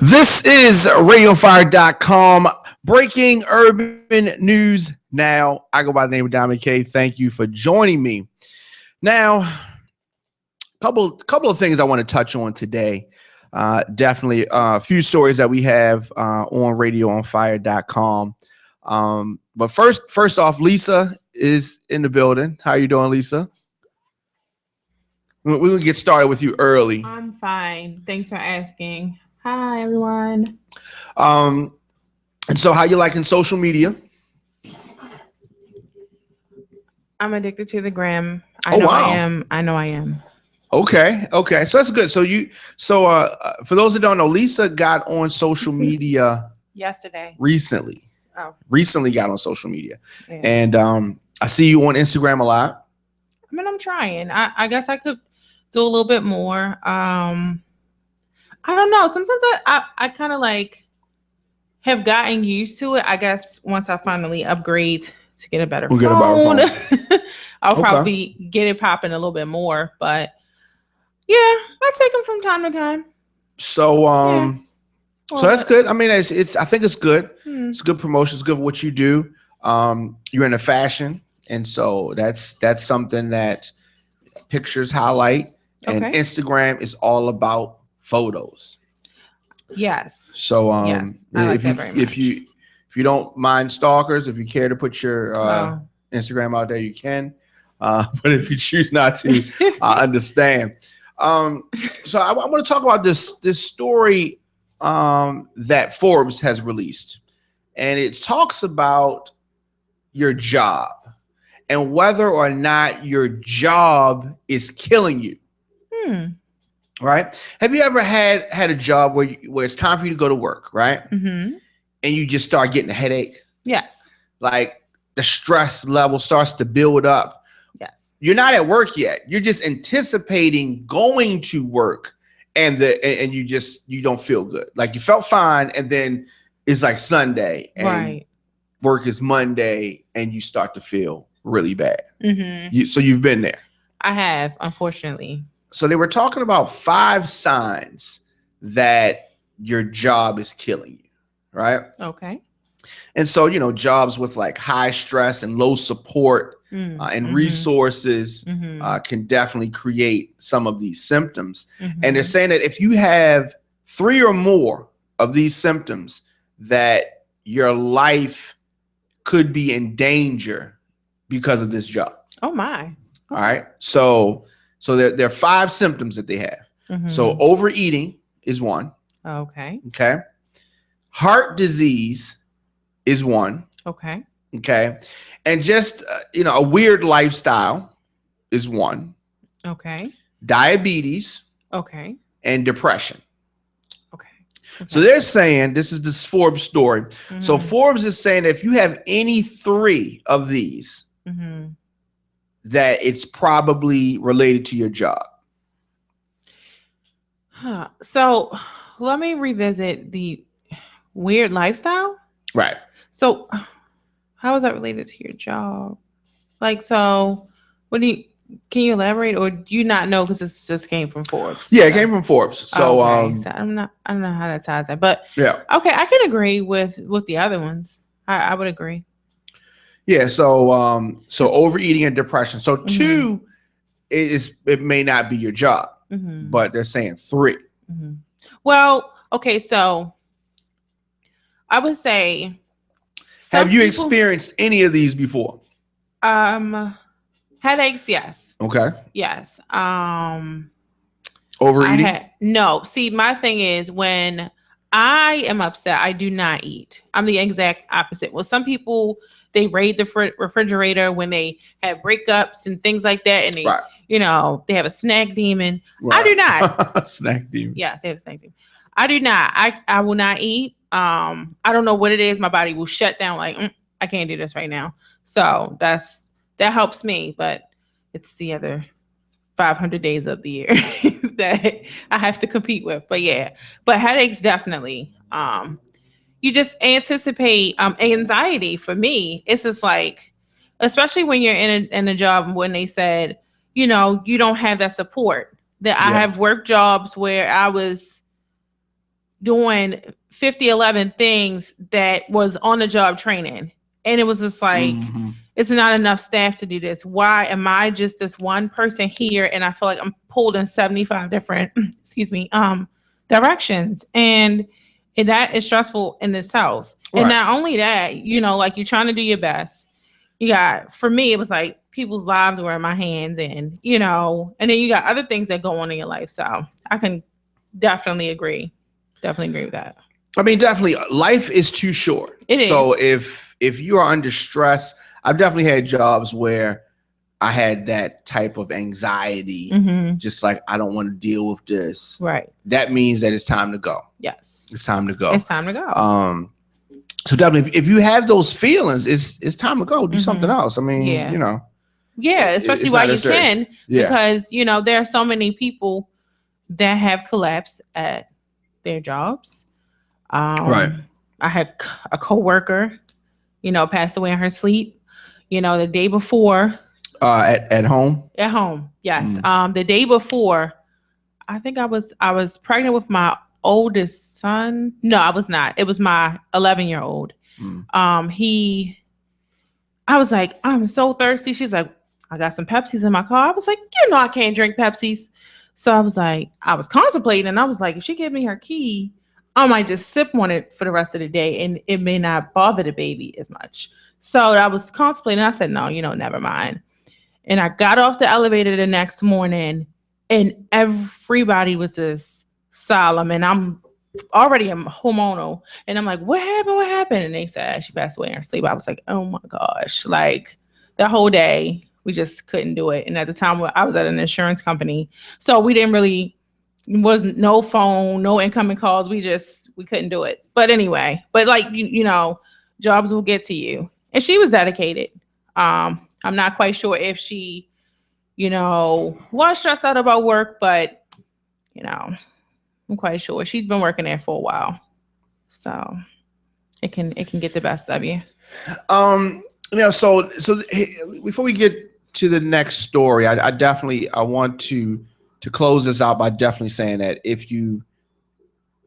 This is RadioFire.com, breaking urban news now. I go by the name of Dominic K. Thank you for joining me. Now, couple of things I want to touch on today. Definitely a few stories that we have on RadioOnFire.com. But first off, Lisa is in the building. How you doing, Lisa? We're going to get started with you early. I'm fine. Thanks for asking. Hi, everyone. And so how you liking social media? I'm addicted to the gram. I am. Okay. So that's good. For those that don't know, Lisa got on social media yesterday. Recently got on social media. Yeah. And I see you on Instagram a lot. I mean, I'm trying. I guess I could do a little bit more. I don't know. Sometimes I kind of like have gotten used to it. I guess once I finally upgrade to get a better phone. I'll probably get it popping a little bit more. But yeah, I take them from time to time. So so that's good. I mean, it's I think it's good. It's good promotion. It's good for what you do. You're into fashion, and so that's something that pictures highlight. And Instagram is all about photos. Yes. So yes, I like that very much. If you don't mind stalkers, if you care to put your Instagram out there, you can. But if you choose not to, I understand. So I want to talk about this story that Forbes has released, and it talks about your job and whether or not your job is killing you. Right? Have you ever had a job where it's time for you to go to work, right? Mm-hmm. And you just start getting a headache? Yes. Like the stress level starts to build up. Yes. You're not at work yet. You're just anticipating going to work, and you don't feel good. Like you felt fine, and then it's like Sunday, and work is Monday, and you start to feel really bad. Mm-hmm. So you've been there. I have, unfortunately. So they were talking about 5 signs that your job is killing you, right? Okay. And so, jobs with like high stress and low support and resources can definitely create some of these symptoms. And they're saying that if you have 3 or more of these symptoms, that your life could be in danger because of this job. Oh my. Okay. All right. So there are 5 symptoms that they have. So overeating is one. Okay. Okay. Heart disease is one. Okay. Okay. And just, a weird lifestyle is one. Okay. Diabetes. Okay. And depression. Okay. So they're saying, this is this Forbes story. So Forbes is saying that if you have any 3 of these, that it's probably related to your job. So let me revisit the weird lifestyle. Right. So how is that related to your job? Like, so can you elaborate, or do you not know because this just came from Forbes? Yeah, it came from Forbes. So, so I don't know how that ties in, but yeah. Okay, I can agree with the other ones. I would agree. Yeah, so overeating and depression. So 2 it may not be your job, but they're saying 3. Well, okay, so I would say, have you experienced any of these before? Headaches, yes. Okay. Yes. Overeating? No. See, my thing is when I am upset, I do not eat. I'm the exact opposite. Well, some people, they raid the refrigerator when they have breakups and things like that, and they, they have a snack demon. Right. I do not. Snack demon. Yes, they have a snack demon. I do not. I will not eat. I don't know what it is. My body will shut down. Like I can't do this right now. So that helps me, but it's the other 500 days of the year that I have to compete with. But yeah, but headaches definitely. You just anticipate anxiety. For me, it's just like, especially when you're in a job when they said, you don't have that support. That I have worked jobs where I was doing 50-11 things that was on the job training. And it was just like, it's not enough staff to do this. Why am I just this one person here? And I feel like I'm pulled in 75 different, directions. And that is stressful in itself. Right. And not only that, like you're trying to do your best. For me, it was like people's lives were in my hands and then you got other things that go on in your life. So I can definitely agree with that. I mean, definitely life is too short. It is. So if you are under stress, I've definitely had jobs where I had that type of anxiety, just like, I don't want to deal with this. Right. That means that it's time to go. Yes. It's time to go. It's time to go. So definitely, if you have those feelings, it's time to go do something else. I mean, Yeah, especially while you can, because, there are so many people that have collapsed at their jobs. Right. I had a coworker, passed away in her sleep, the day before. At home? At home, yes. The day before, I think I was pregnant with my oldest son. No, I was not. It was my 11-year-old. I was like, I'm so thirsty. She's like, I got some Pepsis in my car. I was like, I can't drink Pepsis. So I was like, I was contemplating, and I was like, if she give me her key, I might just sip on it for the rest of the day, and it may not bother the baby as much. So I was contemplating. I said, no, never mind. And I got off the elevator the next morning, and everybody was just solemn, and I'm already hormonal, and I'm like, what happened? And they said she passed away in her sleep. I was like, oh my gosh, like that whole day we just couldn't do it. And at the time I was at an insurance company, so we didn't really, was no phone, no incoming calls. We couldn't do it. But anyway, like, jobs will get to you, and she was dedicated. I'm not quite sure if she was stressed out about work, but I'm quite sure she's been working there for a while, so it can get the best of you. So before we get to the next story, I want to close this out by definitely saying that if you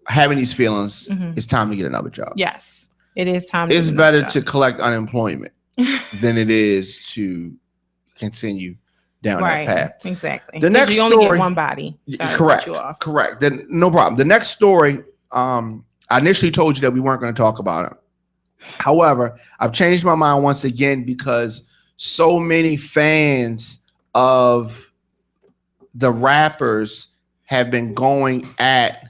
having these feelings, it's time to get another job. Yes, it is time. It's better to collect unemployment than it is to continue down that path. Exactly. The next you only get one body. Correct. Then no problem. The next story, I initially told you that we weren't going to talk about it. However, I've changed my mind once again because so many fans of the rappers have been going at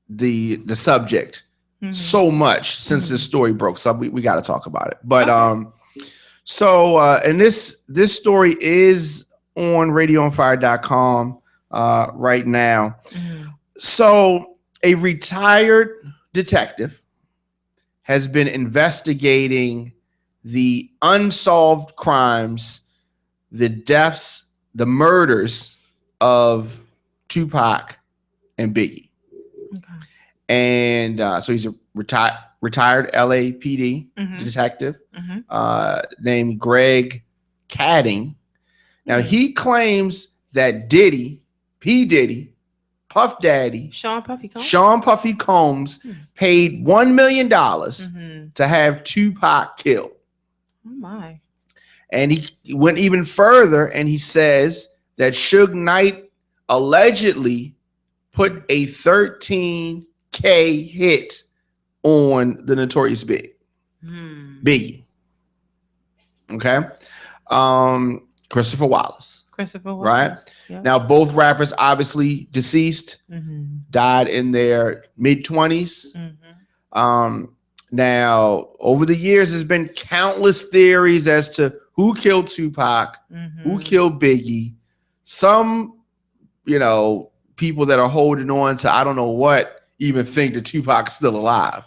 the subject so much since this story broke. So we got to talk about it. But and this story is on radioonfire.com right now. So a retired detective has been investigating the unsolved crimes, the deaths, the murders of Tupac and Biggie. Okay. And so he's a retired LAPD detective named Greg Cadding. Now he claims that Diddy, P. Diddy, Puff Daddy, Sean Puffy Combs paid $1 million to have Tupac killed. Oh my. And he went even further and he says that Suge Knight allegedly put a 13K hit on the Notorious Biggie. Okay. Christopher Wallace. Right? Yep. Now, both rappers obviously deceased, died in their mid-20s. Now, over the years, there's been countless theories as to who killed Tupac, who killed Biggie. Some, people that are holding on to I don't know what even think that Tupac's still alive,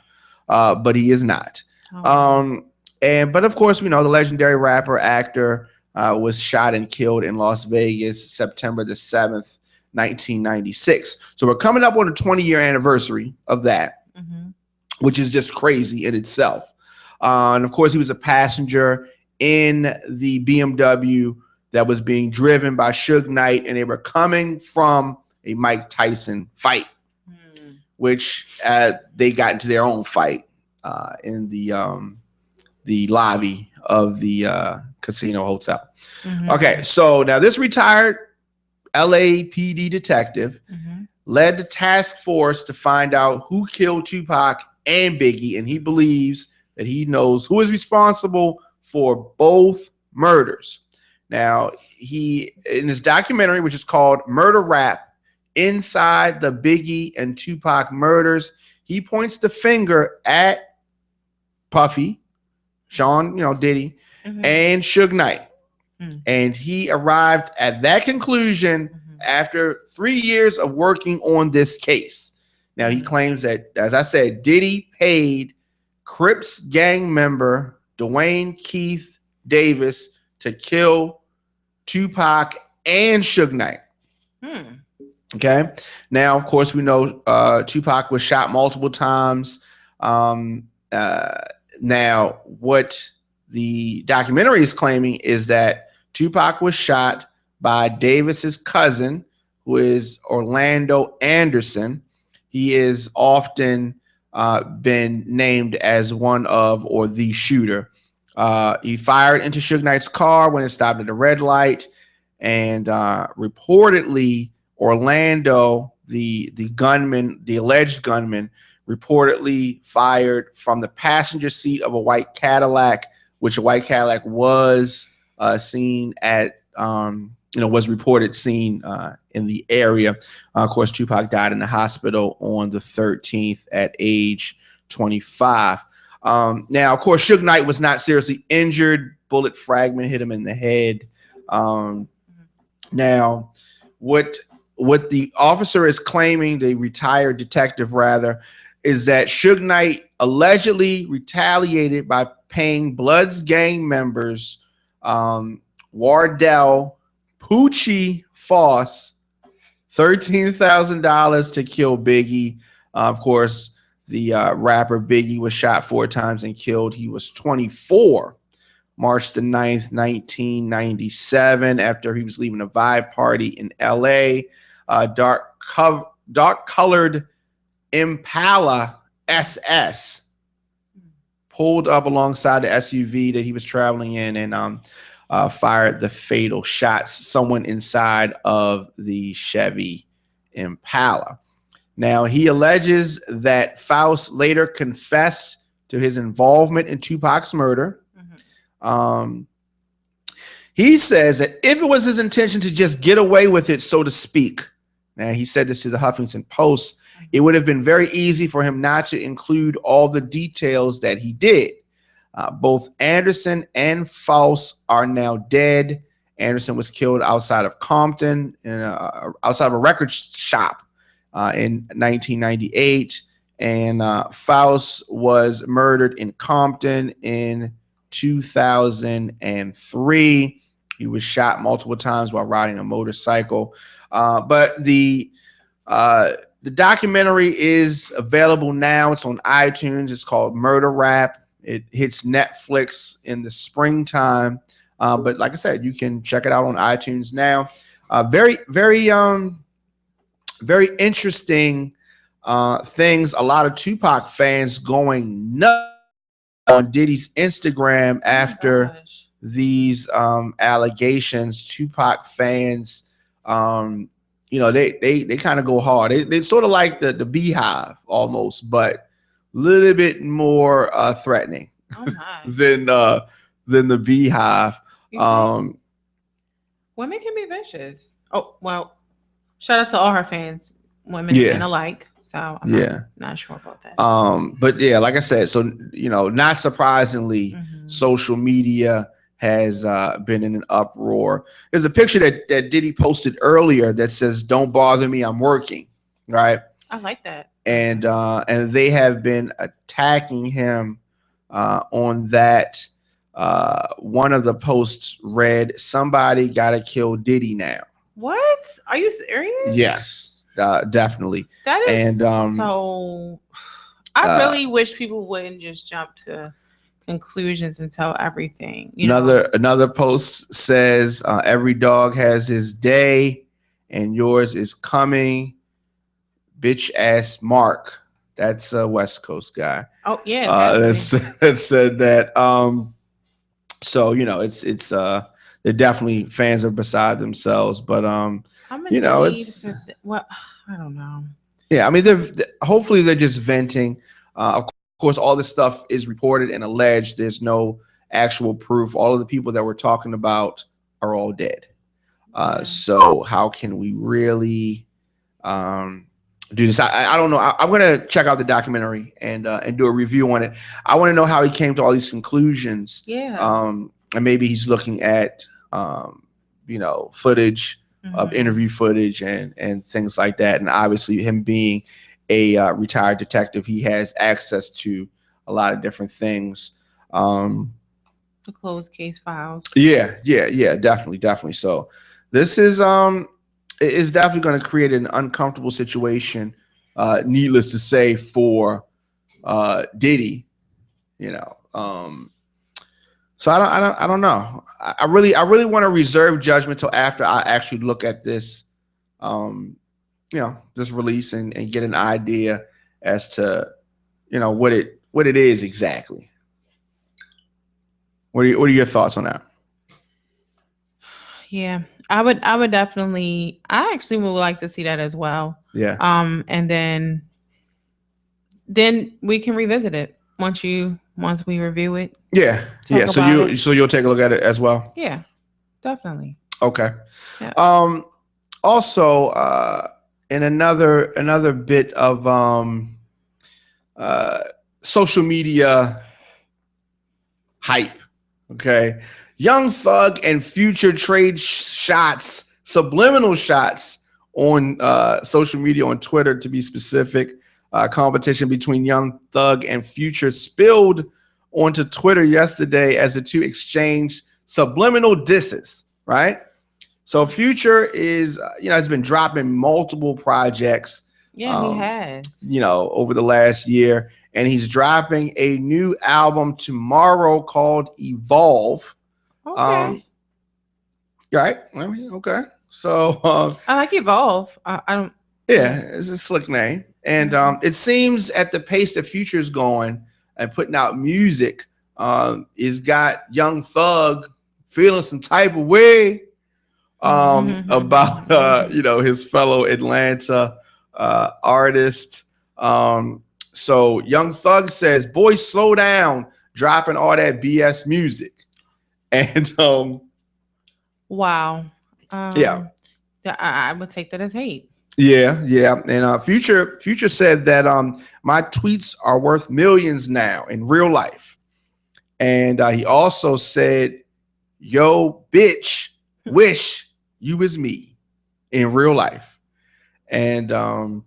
but he is not. But of course, the legendary rapper, actor, was shot and killed in Las Vegas, September the 7th, 1996. So we're coming up on the 20-year anniversary of that, which is just crazy in itself. And of course, he was a passenger in the BMW that was being driven by Suge Knight, and they were coming from a Mike Tyson fight. which they got into their own fight in the lobby of the casino hotel. Okay, so now this retired LAPD detective led the task force to find out who killed Tupac and Biggie, and he believes that he knows who is responsible for both murders. Now, he, in his documentary, which is called Murder Rap, Inside the Biggie and Tupac Murders, he points the finger at Puffy, Sean, Diddy, and Suge Knight. And he arrived at that conclusion after 3 years of working on this case. Now, he claims that, as I said, Diddy paid Crips gang member Dwayne Keith Davis to kill Tupac and Suge Knight. Okay. Now, of course, we know Tupac was shot multiple times. Now, what the documentary is claiming is that Tupac was shot by Davis's cousin, who is Orlando Anderson. He is often been named as one of or the shooter. He fired into Suge Knight's car when it stopped at a red light, and reportedly Orlando, the gunman, the alleged gunman, reportedly fired from the passenger seat of a white Cadillac, which a white Cadillac was seen at, was reported seen in the area. Of course, Tupac died in the hospital on the 13th at age 25. Now, of course, Suge Knight was not seriously injured. Bullet fragment hit him in the head. Now, what the officer is claiming, the retired detective rather, is that Suge Knight allegedly retaliated by paying Bloods gang members Wardell Poochie Foss $13,000 to kill Biggie. Of course, the rapper Biggie was shot 4 times and killed. He was 24, March the 9th, 1997, after he was leaving a vibe party in L.A. Dark-colored Impala SS pulled up alongside the SUV that he was traveling in and fired the fatal shots. Someone inside of the Chevy Impala. Now, he alleges that Faust later confessed to his involvement in Tupac's murder. He says that if it was his intention to just get away with it, so to speak, now he said this to the Huffington Post, it would have been very easy for him not to include all the details that he did. Both Anderson and Faust are now dead. Anderson was killed outside of Compton, outside of a record shop in 1998. And Faust was murdered in Compton in 2003. He was shot multiple times while riding a motorcycle. But the documentary is available now. It's on iTunes. It's called Murder Rap. It hits Netflix in the springtime. But like I said, you can check it out on iTunes now. Very interesting things. A lot of Tupac fans going nuts on Diddy's Instagram after these allegations. Tupac fans, they kind of go hard. They sort of like the Beehive almost, but a little bit more threatening than the Beehive. Women can be vicious. Oh, well, shout out to all her fans, women and alike. So I'm not sure about that. But yeah, like I said, so not surprisingly, social media has been in an uproar. There's a picture that Diddy posted earlier that says, "Don't bother me, I'm working." Right? I like that. And they have been attacking him on that. One of the posts read, "Somebody gotta kill Diddy now." What? Are you serious? Yes, definitely. That is so. I really wish people wouldn't just jump to conclusions and tell everything. Another post says, "Every dog has his day, and yours is coming. bitch ass Mark. That's a West Coast guy. Oh yeah, That said that. So they're definitely fans are beside themselves, but how many it's what I don't know. yeah. I mean, hopefully they're just venting. Of course, all this stuff is reported and alleged. There's no actual proof. All of the people that we're talking about are all dead. So how can we really do this? I don't know. I'm gonna check out the documentary and do a review on it. I want to know how he came to all these conclusions. Yeah. And maybe he's looking at footage of interview footage and things like that. And obviously, him being a retired detective, he has access to a lot of different things. The closed case files. Yeah, definitely. So this is definitely going to create an uncomfortable situation. Needless to say, for Diddy, So I don't know. I really want to reserve judgment till after I actually look at this, this release and get an idea as to, what it is exactly. What are your thoughts on that? Yeah, I would definitely. I actually would like to see that as well. Yeah. And then we can revisit it once we review it. Yeah. Yeah. So you'll take a look at it as well. Yeah, definitely. Okay. Yeah. Also, in another bit of social media hype. Okay. Young Thug and Future trade subliminal shots on social media, on Twitter to be specific. Competition between Young Thug and Future spilled onto Twitter yesterday as the two exchanged subliminal disses, right? So Future has been dropping multiple projects. Yeah, he has. Over the last year, and he's dropping a new album tomorrow called Evolve. Okay. Right. I mean, okay. So I like Evolve. I don't. Yeah, it's a slick name, and it seems at the pace that Future's going and putting out music, is got Young Thug feeling some type of way about his fellow Atlanta artist. So Young Thug says, "Boy, slow down, dropping all that BS music." And wow. Yeah, I would take that as hate. Yeah. And Future said that my tweets are worth millions now in real life. And he also said, "Yo, bitch, wish you was me in real life." And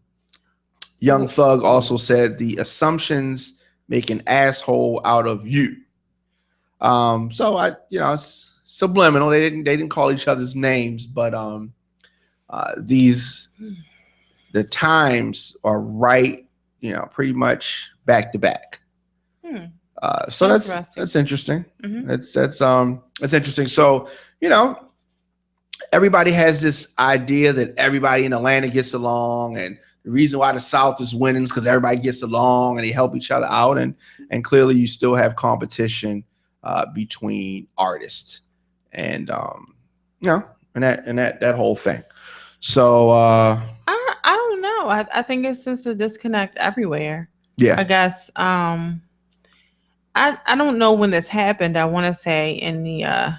Young Thug also said, "The assumptions make an asshole out of you." So it's subliminal. They didn't call each other's names, but the times are right, pretty much back to back. So that's interesting. Mm-hmm. That's interesting. So everybody has this idea that everybody in Atlanta gets along, and the reason why the South is winning is because everybody gets along and they help each other out, and clearly you still have competition between artists, and and that whole thing. So I don't know. I think it's just a disconnect everywhere. Yeah. I guess I don't know when this happened. I want to say in the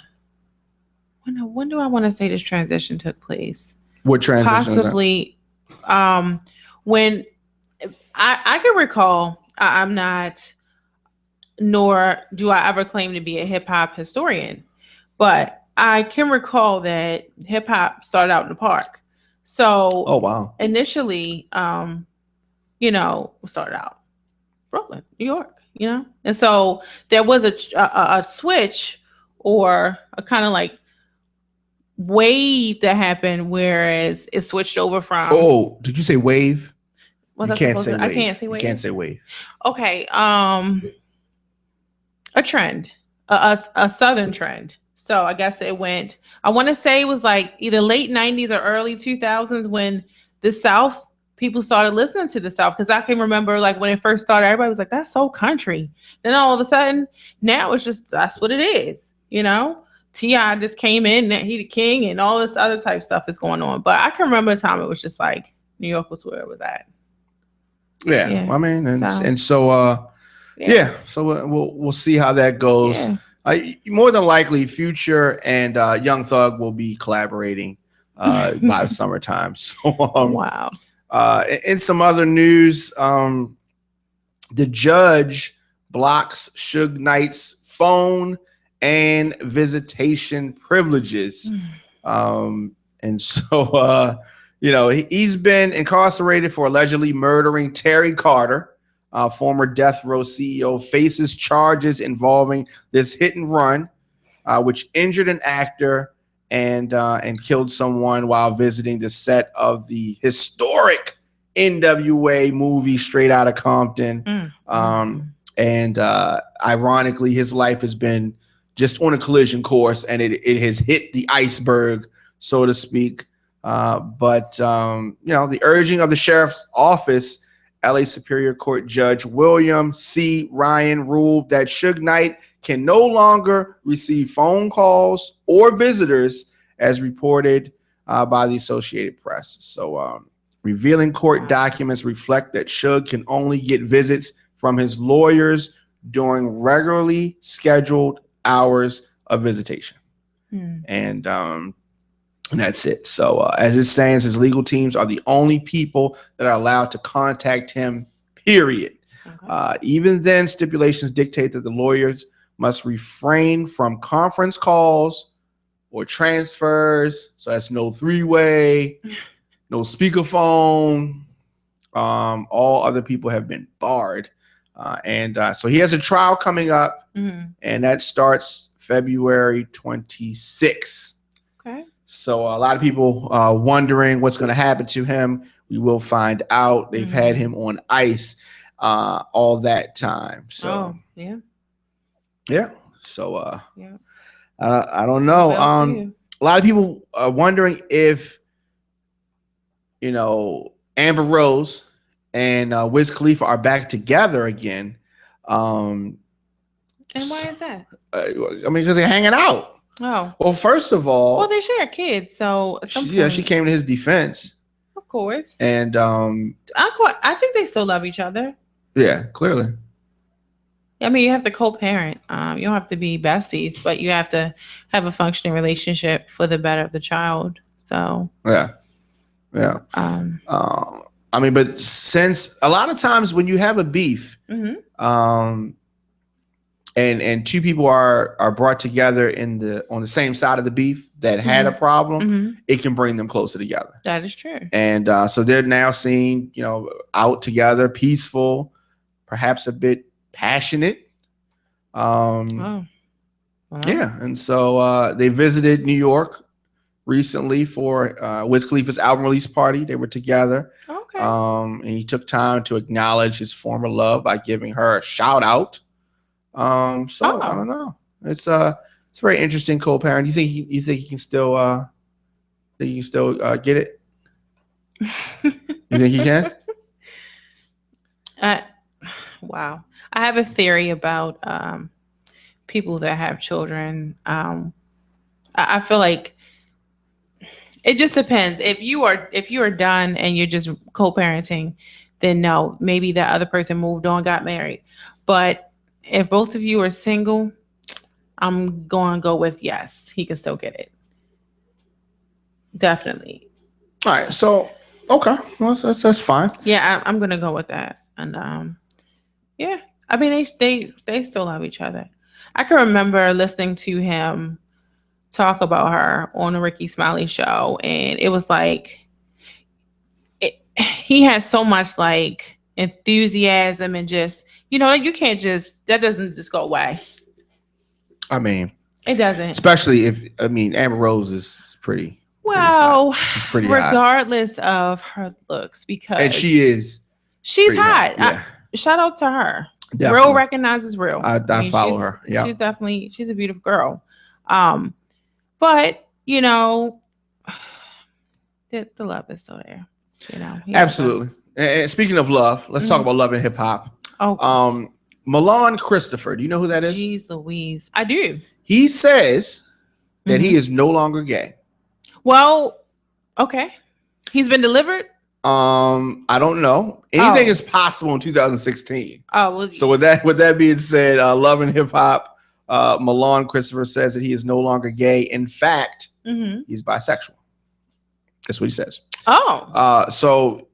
when do I want to say this transition took place? What transition? Possibly when I can recall. I'm not, nor do I ever claim to be a hip hop historian, but I can recall that hip hop started out in the park. So, oh wow, initially, started out Brooklyn, New York, and so there was a switch or a kind of like wave that happened, whereas it switched over from. Oh, did you say wave? You can't say wave. I can't say wave. You can't say wave. Okay, a trend, a southern trend. So I guess it I want to say it was like either late 90s or early 2000s when the South people started listening to the South. Because I can remember like when it first started, everybody was like, "That's so country." Then all of a sudden, now it's just that's what it is. T.I. just came in, that he the king, and all this other type stuff is going on. But I can remember a time it was just like New York was where it was at. Yeah. I mean, so we'll see how that goes. More than likely, Future and Young Thug will be collaborating by the summertime. So, wow. In some other news, the judge blocks Suge Knight's phone and visitation privileges. And so, he's been incarcerated for allegedly murdering Terry Carter, former Death Row CEO, faces charges involving this hit and run, which injured an actor and killed someone while visiting the set of the historic NWA movie Straight Outta Compton. And ironically, his life has been just on a collision course, and it has hit the iceberg, so to speak. But the urging of the sheriff's office, LA Superior Court Judge William C. Ryan ruled that Suge Knight can no longer receive phone calls or visitors, as reported by the Associated Press. So, revealing court documents reflect that Suge can only get visits from his lawyers during regularly scheduled hours of visitation. And that's it. So as it stands, his legal teams are the only people that are allowed to contact him, period. Okay. Even then, stipulations dictate that the lawyers must refrain from conference calls or transfers. So that's no three-way, no speakerphone. All other people have been barred. So he has a trial coming up, and that starts February 26th. Okay. So a lot of people wondering what's going to happen to him. We will find out. They've had him on ice all that time. So yeah. So I don't know. A lot of people are wondering if Amber Rose and Wiz Khalifa are back together again. And why is that? Because they're hanging out. Oh. Well, first of all, they share kids, so she came to his defense. Of course. And I think they still love each other. Yeah, clearly. You have to co-parent. You don't have to be besties, but you have to have a functioning relationship for the better of the child. So yeah. But since a lot of times when you have a beef, and two people are brought together on the same side of the beef that had a problem, it can bring them closer together. That is true. And so they're now seen, out together, peaceful, perhaps a bit passionate. Yeah. And so they visited New York recently for Wiz Khalifa's album release party. They were together. Okay. And he took time to acknowledge his former love by giving her a shout out. I don't know. It's a very interesting co-parent. You think he can still get it? You think he can? Wow. I have a theory about people that have children. I feel like it just depends. If you are done and you're just co-parenting, then no, maybe that other person moved on, got married. But if both of you are single, I'm going to go with yes, he can still get it. Definitely. All right. So, okay. Well, that's fine. Yeah, I'm going to go with that. And yeah, they still love each other. I can remember listening to him talk about her on the Ricky Smiley show, and it was like he had so much like enthusiasm and just you can't that doesn't just go away. It doesn't. Especially if Amber Rose is pretty. Well, she's pretty regardless of her looks, because she's hot. Yeah. Shout out to her. Definitely. Real recognizes real. I follow her. Yeah, she's a beautiful girl. But the love is still there. You know, absolutely. And speaking of love, let's talk about love and hip hop. Oh, Milan Christopher, do you know who that is? Jeez Louise, I do. He says that he is no longer gay. Well, okay. He's been delivered. I don't know. Anything is possible in 2016. Oh, well, so with that being said, love and hip hop. Milan Christopher says that he is no longer gay. In fact, he's bisexual. That's what he says. Oh, so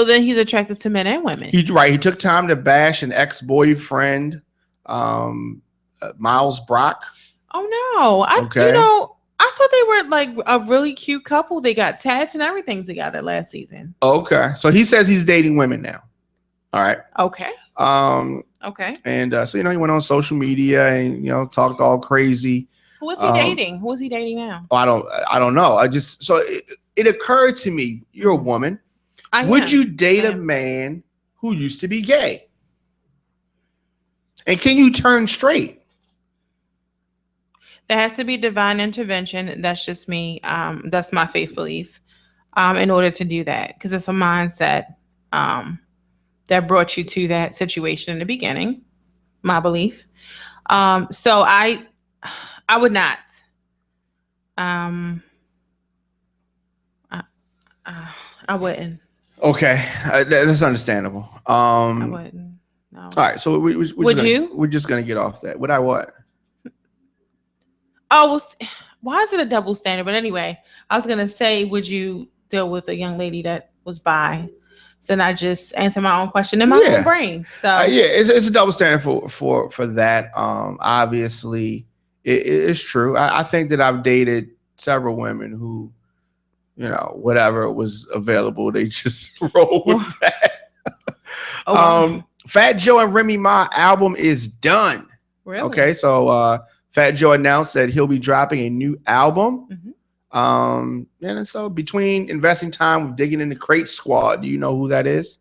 then he's attracted to men and women. He took time to bash an ex-boyfriend, Miles Brock. Oh no! I thought they were like a really cute couple. They got tats and everything together last season. Okay, so he says he's dating women now. All right. Okay. Okay. And so he went on social media and talked all crazy. Who is he dating? Who is he dating now? I don't know. It occurred to me, you're a woman. Would you date a man who used to be gay? And can you turn straight? There has to be divine intervention. That's just me. That's my faith belief. In order to do that, because it's a mindset that brought you to that situation in the beginning. My belief. So I would not. I wouldn't. Okay, that's understandable. I wouldn't. No. All right, so we're just gonna get off that. Would I what? Oh, well, why is it a double standard? But anyway, I was gonna say, would you deal with a young lady that was bi? So I just answer my own question in my own brain. So it's a double standard for that. Obviously, it's true. I think that I've dated several women who, whatever was available, they just roll with that. Fat Joe and Remy Ma album is done. Really? Okay, so Fat Joe announced that he'll be dropping a new album. And so between investing time with digging in the Crate Squad, do you know who that is?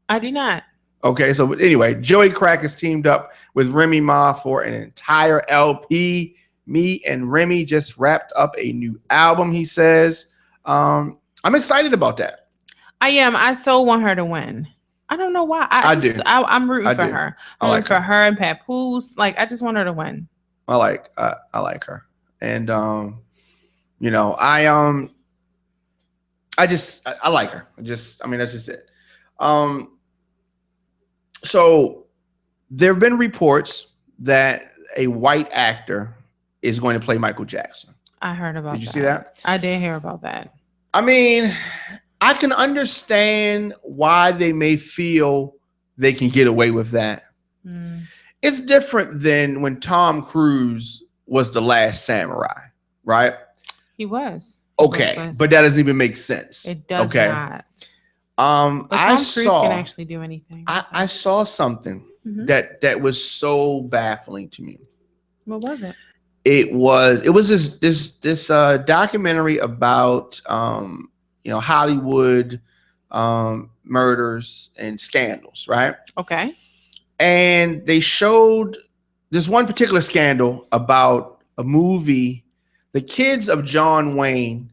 I do not. Okay, so anyway, Joey Crack has teamed up with Remy Ma for an entire LP. Me and Remy just wrapped up a new album, he says. I'm excited about that. I am. I so want her to win. I don't know why. I'm rooting for her. I'm rooting for her and Papoose. Like, I just want her to win. I like her. And I like her. That's just it. So there have been reports that a white actor is going to play Michael Jackson. I heard about that. Did you see that? I did hear about that. I mean, I can understand why they may feel they can get away with that. It's different than when Tom Cruise was the last samurai, right? He was. Okay, but that doesn't even make sense. It does not. But Tom Cruise can actually do anything. I saw something that was so baffling to me. What was it? It was this documentary about Hollywood murders and scandals, right? Okay. And they showed this one particular scandal about a movie. The kids of John Wayne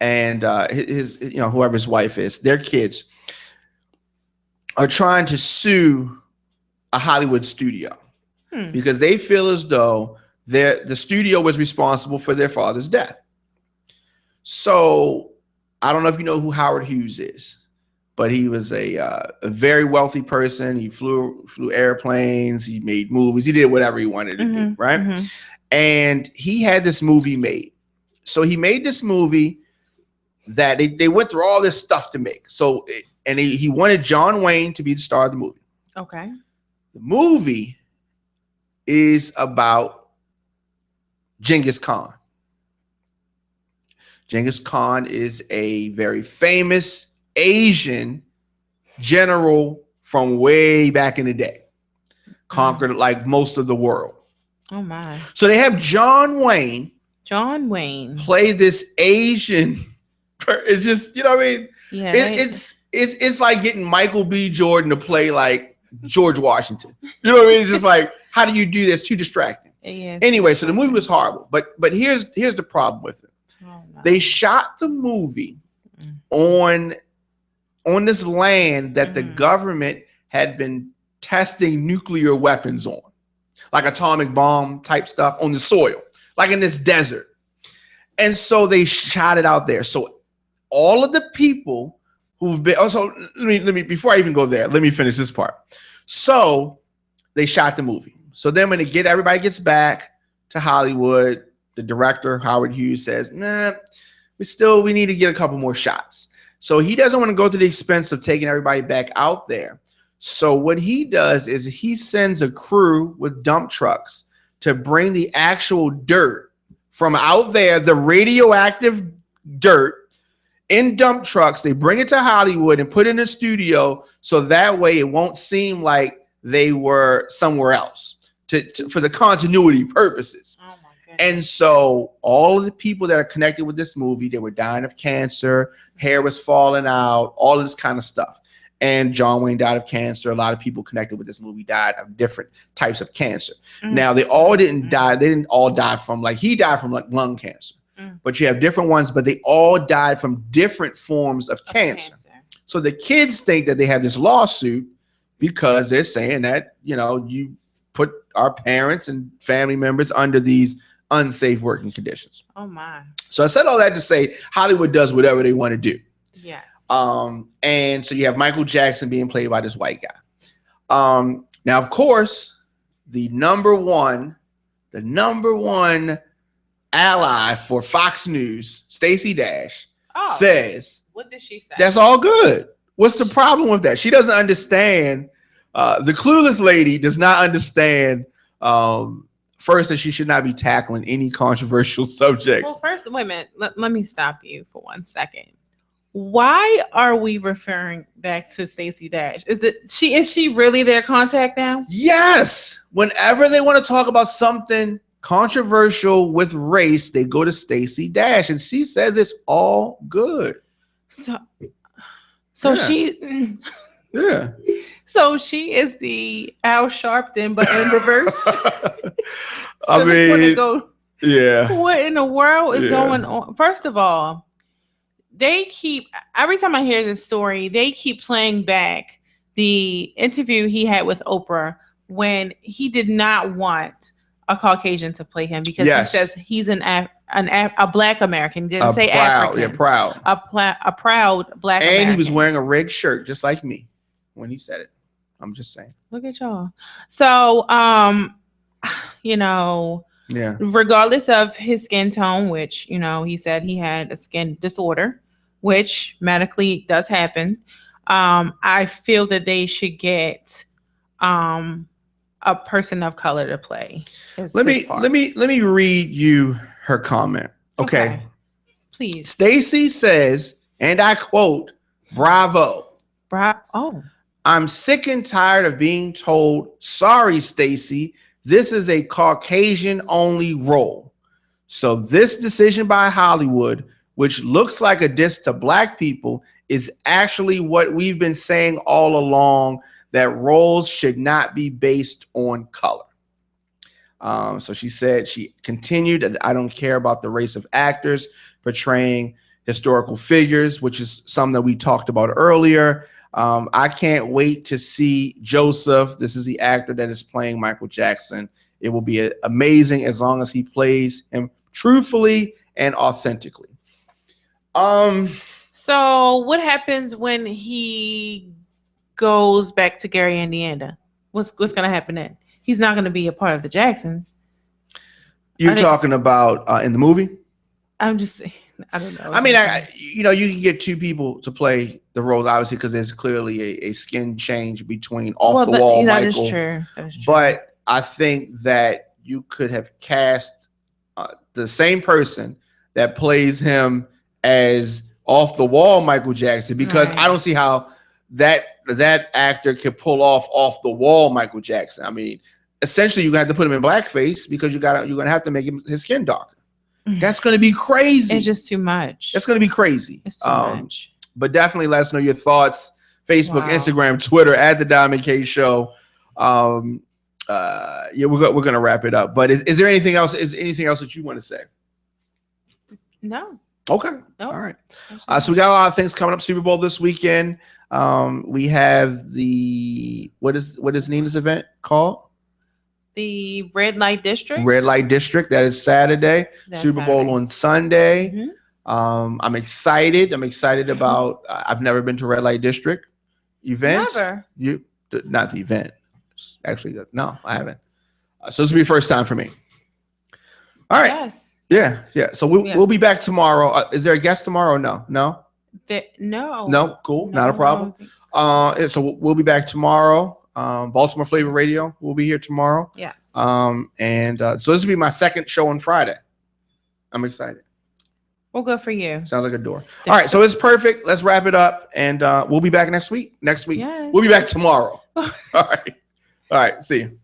and his whoever his wife is, their kids are trying to sue a Hollywood studio because they feel as though the studio was responsible for their father's death. So I don't know if you know who Howard Hughes is, but he was a very wealthy person. He flew airplanes. He made movies. He did whatever he wanted to do, right? And he had this movie made. So he made this movie that they went through all this stuff to make. So he wanted John Wayne to be the star of the movie. Okay. The movie is about Genghis Khan. Genghis Khan is a very famous Asian general from way back in the day. Conquered like most of the world. Oh my. So they have John Wayne play this Asian. It's just, you know what I mean? Yeah. It's like getting Michael B. Jordan to play like George Washington. You know what I mean? It's just like, how do you do this? Too distracting. Yeah. Anyway, so the movie was horrible. But here's the problem with it. Oh, no. They shot the movie on this land that the government had been testing nuclear weapons on, like atomic bomb type stuff on the soil, like in this desert. And so they shot it out there. So all of the people who've been, also, let me, before I even go there, let me finish this part. So they shot the movie. So then when everybody gets back to Hollywood, the director, Howard Hughes, says, nah, we need to get a couple more shots. So he doesn't want to go to the expense of taking everybody back out there. So what he does is he sends a crew with dump trucks to bring the actual dirt from out there, the radioactive dirt, in dump trucks. They bring it to Hollywood and put it in a studio so that way it won't seem like they were somewhere else for the continuity purposes. Oh my goodness. And so all of the people that are connected with this movie, they were dying of cancer, hair was falling out, all of this kind of stuff. And John Wayne died of cancer. A lot of people connected with this movie died of different types of cancer. Now, they all didn't die. They didn't all die from, like, he died from like lung cancer. But you have different ones, but they all died from different forms of cancer. So the kids think that they have this lawsuit because they're saying that, you put our parents and family members under these unsafe working conditions. Oh my. So I said all that to say Hollywood does whatever they want to do. Yes. And so you have Michael Jackson being played by this white guy. Now, of course, the number one ally for Fox News, Stacy Dash, says, what did she say? That's all good. What's the problem with that? She doesn't understand. The clueless lady does not understand, first, that she should not be tackling any controversial subjects. Well, first, wait a minute. Let me stop you for 1 second. Why are we referring back to Stacy Dash? Is she really their contact now? Yes. Whenever they want to talk about something controversial with race, they go to Stacy Dash, and she says it's all good. So yeah. She, yeah. So she is the Al Sharpton, but in reverse. I mean, yeah. What in the world is going on? First of all, they keep, every time I hear this story, they keep playing back the interview he had with Oprah when he did not want a Caucasian to play him because he says he's a Black American. He didn't say African. Yeah, proud. A proud Black American. And he was wearing a red shirt just like me when he said it. I'm just saying. Look at y'all. So, regardless of his skin tone, which, he said he had a skin disorder, which medically does happen. I feel that they should get a person of color to play. Let me read you her comment. Okay. Please. Stacy says, and I quote, "Bravo. Oh. I'm sick and tired of being told, sorry, Stacy, this is a Caucasian only role. So this decision by Hollywood, which looks like a diss to Black people, is actually what we've been saying all along, that roles should not be based on color." So she said, she continued, "I don't care about the race of actors portraying historical figures," which is something that we talked about earlier. "I can't wait to see Joseph." This is the actor that is playing Michael Jackson. "It will be amazing as long as he plays him truthfully and authentically." So what happens when he goes back to Gary, Indiana? What's going to happen then? He's not going to be a part of the Jacksons. You're talking about in the movie? I'm just saying. I don't know. I mean, you can get two people to play the roles, obviously, because there's clearly a skin change between off the wall Michael. That is true. But I think that you could have cast the same person that plays him as off the wall Michael Jackson, because I don't see how that actor could pull off the wall Michael Jackson. I mean, essentially, you're gonna have to put him in blackface because you're gonna have to make his skin darker. That's going to be crazy. It's just too much. That's going to be crazy. It's too much. But definitely let us know your thoughts. Facebook, Instagram, Twitter, at The Diamond K Show. We're going to wrap it up. But is there anything else? Is anything else that you want to say? No. Okay. All right. So we got a lot of things coming up. Super Bowl this weekend. We have the what is Nina's event called? The Red Light District. Red Light District. That is Saturday. Super Bowl on Sunday. Mm-hmm. I'm excited. I'm excited about. I've never been to Red Light District event. Never. Not the event. Actually, no, I haven't. So this will be the first time for me. All right. Yes. Yeah. So we'll be back tomorrow. Is there a guest tomorrow? No. No. Cool. No, not a problem. So we'll be back tomorrow. Baltimore Flavor Radio. We'll be here tomorrow. Yes. So this will be my second show on Friday. I'm excited. Well, good for you. Sounds like a door. All right. So it's perfect. Let's wrap it up, and we'll be back next week. Yes. We'll be back tomorrow. All right. See you.